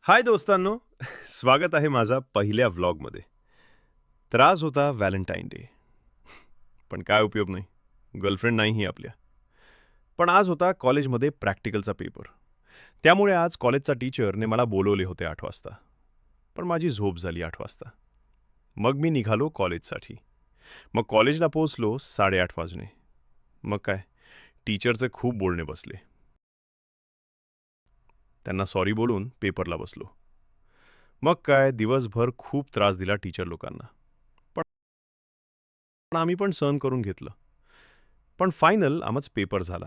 हाय दोस्तांनो. स्वागत आहे माझा पहिल्या व्लॉगमध्ये. तर आज होता व्हॅलेंटाईन डे. पण काय उपयोग नाही, गर्लफ्रेंड नाहीही आपल्या. पण आज होता कॉलेजमध्ये प्रॅक्टिकलचा पेपर. त्यामुळे आज कॉलेजचा टीचरने मला बोलवले होते 8 वाजता. पण माझी झोप झाली 8 वाजता. मग मी निघालो कॉलेजसाठी. मग कॉलेजला पोहोचलो 8:30 वाजणे. मग काय, टीचरचे खूप बोलणे बसले. त्यांना सॉरी बोलून पेपरला बसलो. मग काय, दिवसभर खूप त्रास दिला टीचर लोकांना. पण आम्ही पण सहन करून घेतलं. पण फायनल आमच पेपर झाला.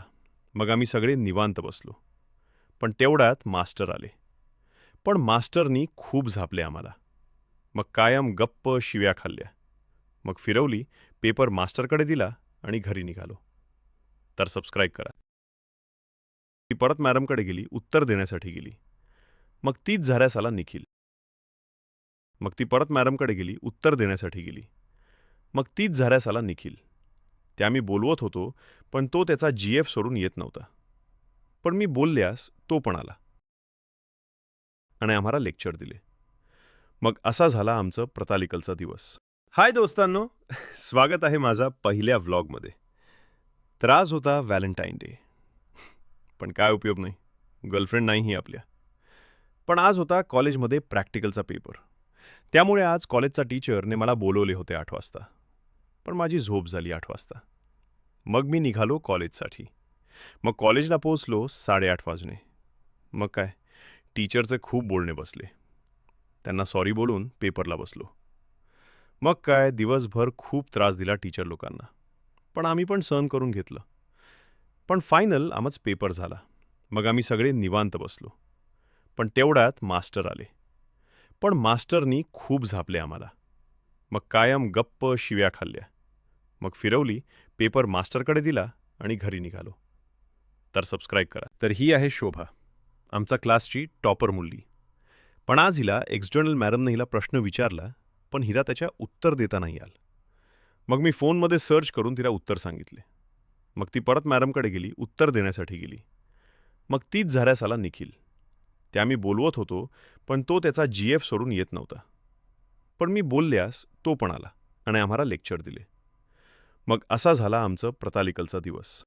मग आम्ही सगळे निवांत बसलो. पण तेवढ्यात मास्टर आले. पण मास्टरनी खूप झापले आम्हाला. मग कायम गप्प शिव्या खाल्ल्या. मग फिरवली, पेपर मास्टरकडे दिला आणि घरी निघालो. तर सबस्क्राईब करा. ती परत मॅडमकडे गेली, उत्तर देण्यासाठी गेली. मग तीच झाऱ्यास आला निखिल. मग ती परत मॅडमकडे गेली, उत्तर देण्यासाठी गेली. मग तीच झाऱ्यास आला निखिल. त्या मी बोलवत होतो, पण तो त्याचा जीएफ सोडून येत नव्हता. पण मी बोलल्यास तो पण आला आणि आम्हाला लेक्चर दिले. मग असा झाला आमचं प्रतालिकलचा दिवस. हाय दोस्तांनो. स्वागत आहे माझा पहिल्या व्लॉगमध्ये. तर आज होता व्हॅलेंटाईन डे. पण काय उपयोग नाही, गर्लफ्रेंड नाहीही आपल्या. पण आज होता कॉलेजमध्ये प्रॅक्टिकलचा पेपर. त्यामुळे आज कॉलेजचा टीचरने मला बोलवले होते 8 वाजता. पण माझी झोप झाली 8 वाजता. मग मी निघालो कॉलेजसाठी. मग कॉलेजला पोहोचलो 8:30 वाजणे. मग काय, टीचरचे खूप बोलणे बसले. त्यांना सॉरी बोलून पेपरला बसलो. मग काय, दिवसभर खूप त्रास दिला टीचर लोकांना. पण आम्ही पण सहन करून घेतलं. पण फायनल आमच पेपर झाला. मग आम्ही सगळे निवांत बसलो. पण तेवढ्यात मास्टर आले. पण मास्टरनी खूप झापले आम्हाला. मग कायम गप्प शिव्या खाल्ल्या. मग फिरवली, पेपर मास्टरकडे दिला आणि घरी निघालो. तर सबस्क्राईब करा. तर ही आहे शोभा, आमचा क्लासची टॉपर मुलगी. पण आज हिला एक्सटर्नल मॅडमने हिला प्रश्न विचारला, पण हिला त्याच्या उत्तर देता नाही आलं. मग मी फोनमध्ये सर्च करून तिला उत्तर सांगितले. मग ती परत मॅडमकडे गेली, उत्तर देण्यासाठी गेली. मग तीच झाऱ्यास आला निखिल. त्या मी बोलवत होतो, पण तो त्याचा जीएफ सोडून येत नव्हता. पण मी बोलल्यास तो पण आला आणि आम्हाला लेक्चर दिले. मग असा झाला आमचं प्रतालिकलचा दिवस.